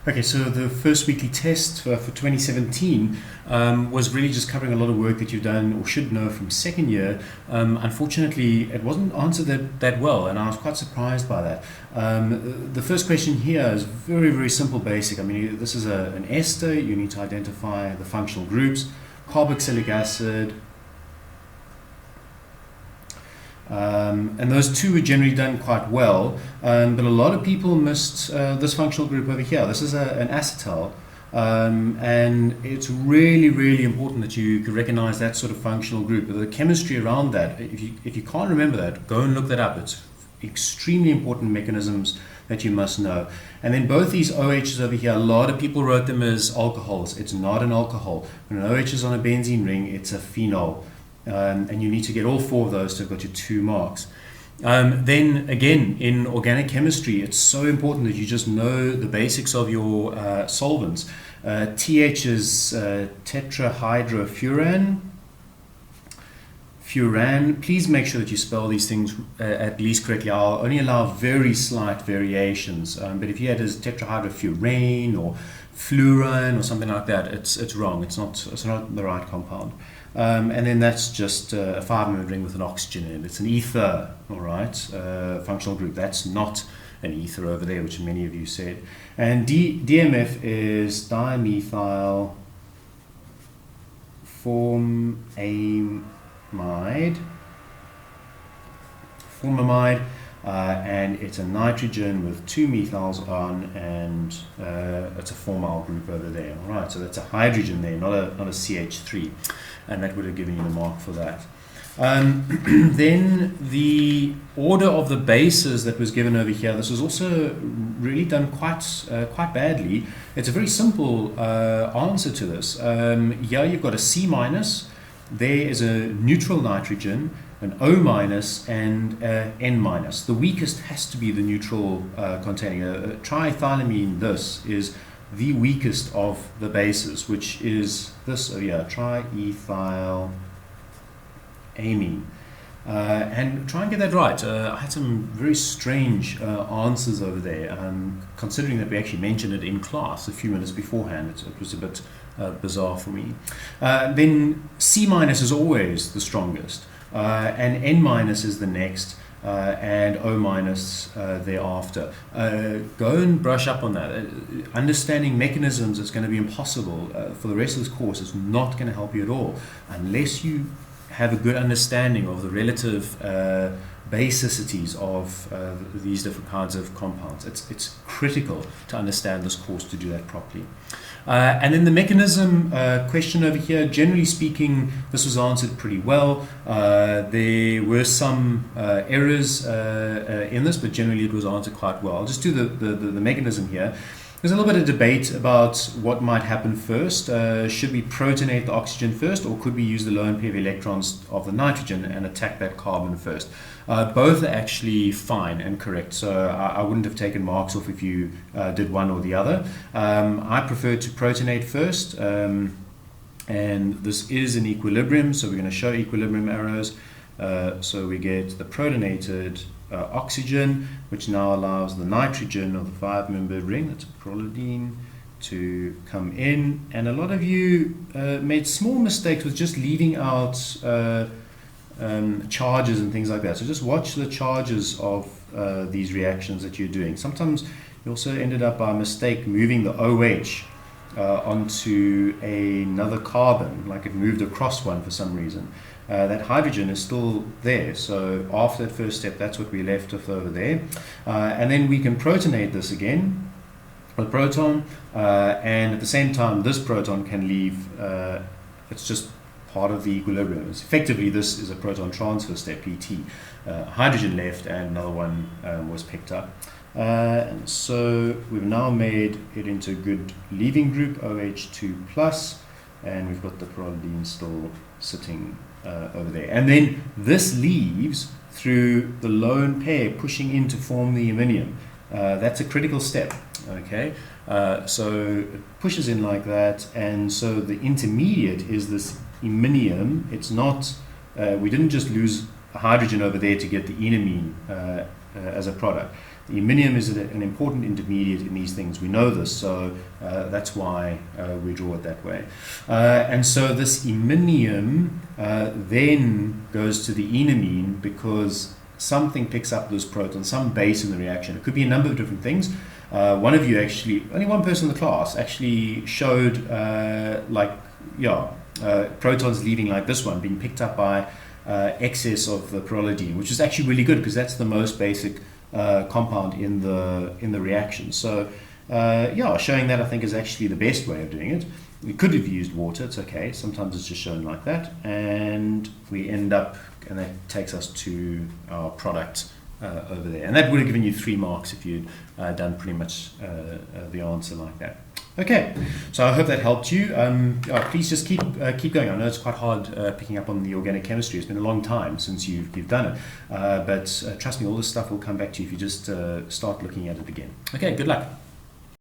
Okay, so the first weekly test for 2017 was really just covering a lot of work that you've done or should know from second year. Unfortunately, it wasn't answered that well, and I was quite surprised by that. The first question here is very, very simple, basic. I mean, this is an ester. You need to identify the functional groups, carboxylic acid, and those two were generally done quite well, but a lot of people missed this functional group over here. This is an acetal, and it's really, really important that you can recognize that sort of functional group. The chemistry around that, if you can't remember that, go and look that up. It's extremely important mechanisms that you must know. And then both these OHs over here, a lot of people wrote them as alcohols. It's not an alcohol. When an OH is on a benzene ring, it's a phenol. And you need to get all four of those to have got your 2 marks. Then again, in organic chemistry, it's so important that you just know the basics of your solvents. TH is tetrahydrofuran. Furan. Please make sure that you spell these things at least correctly. I'll only allow very slight variations. But if you had as tetrahydrofurane or fluorine or something like that, it's wrong. It's not the right compound. And then that's just a 5-membered ring with an oxygen in it. It's an ether, all right, functional group. That's not an ether over there, which many of you said. And DMF is dimethyl formamide, and it's a nitrogen with 2 methyls on, and it's a formyl group over there. All right, so that's a hydrogen there, not a CH3, and that would have given you the mark for that. Then the order of the bases that was given over here, this was also really done quite badly. It's a very simple answer to this. Here you've got a C minus, there is a neutral nitrogen, an O minus, and N minus. The weakest has to be the neutral containing. Triethylamine, this is the weakest of the bases, which is this over here, triethylamine. And try and get that right. I had some very strange answers over there, considering that we actually mentioned it in class a few minutes beforehand. It was a bit bizarre for me. Then C minus is always the strongest, and N minus is the next, and O minus thereafter. Go and brush up on that. Understanding mechanisms is going to be impossible for the rest of this course. It's not going to help you at all unless you have a good understanding of the relative basicities of these different kinds of compounds. It's critical to understand this course to do that properly. And then the mechanism question over here, generally speaking, this was answered pretty well. There were some errors in this, but generally it was answered quite well. I'll just do the mechanism here. There's a little bit of debate about what might happen first. Should we protonate the oxygen first, or could we use the lone pair of electrons of the nitrogen and attack that carbon first? Both are actually fine and correct, so I wouldn't have taken marks off if you did one or the other. I prefer to protonate first, and this is in equilibrium, so we're going to show equilibrium arrows. So we get the protonated oxygen, which now allows the nitrogen of the 5-membered ring, that's a prolidine, to come in. And a lot of you made small mistakes with just leaving out charges and things like that. So just watch the charges of these reactions that you're doing. Sometimes you also ended up by mistake moving the OH onto another carbon, like it moved across one for some reason. That hydrogen is still there, so after that first step, that's what we left with over there. And then we can protonate this again, a proton, and at the same time this proton can leave. It's just part of the equilibrium. Effectively, this is a proton transfer step, PT. Hydrogen left and another one was picked up. And so we've now made it into a good leaving group, OH2+, and we've got the prolidine still sitting over there. And then this leaves through the lone pair pushing in to form the iminium. That's a critical step, okay? So it pushes in like that, and so the intermediate is this iminium. It's not, we didn't just lose a hydrogen over there to get the enamine as a product. The iminium is an important intermediate in these things. We know this, so that's why we draw it that way. And so this iminium then goes to the enamine because something picks up those protons, some base in the reaction. It could be a number of different things. One of you actually, only one person in the class actually showed protons leaving like this one, being picked up by excess of the pyrrolidine, which is actually really good because that's the most basic compound in the reaction. So showing that I think is actually the best way of doing it. We could have used water, it's okay. Sometimes it's just shown like that, and we end up, and that takes us to our product over there. And that would have given you 3 marks if you'd done pretty much the answer like that. Okay, so I hope that helped you. Please just keep going. I know it's quite hard picking up on the organic chemistry. It's been a long time since you've done it, but trust me, all this stuff will come back to you if you just start looking at it again. Okay, good luck.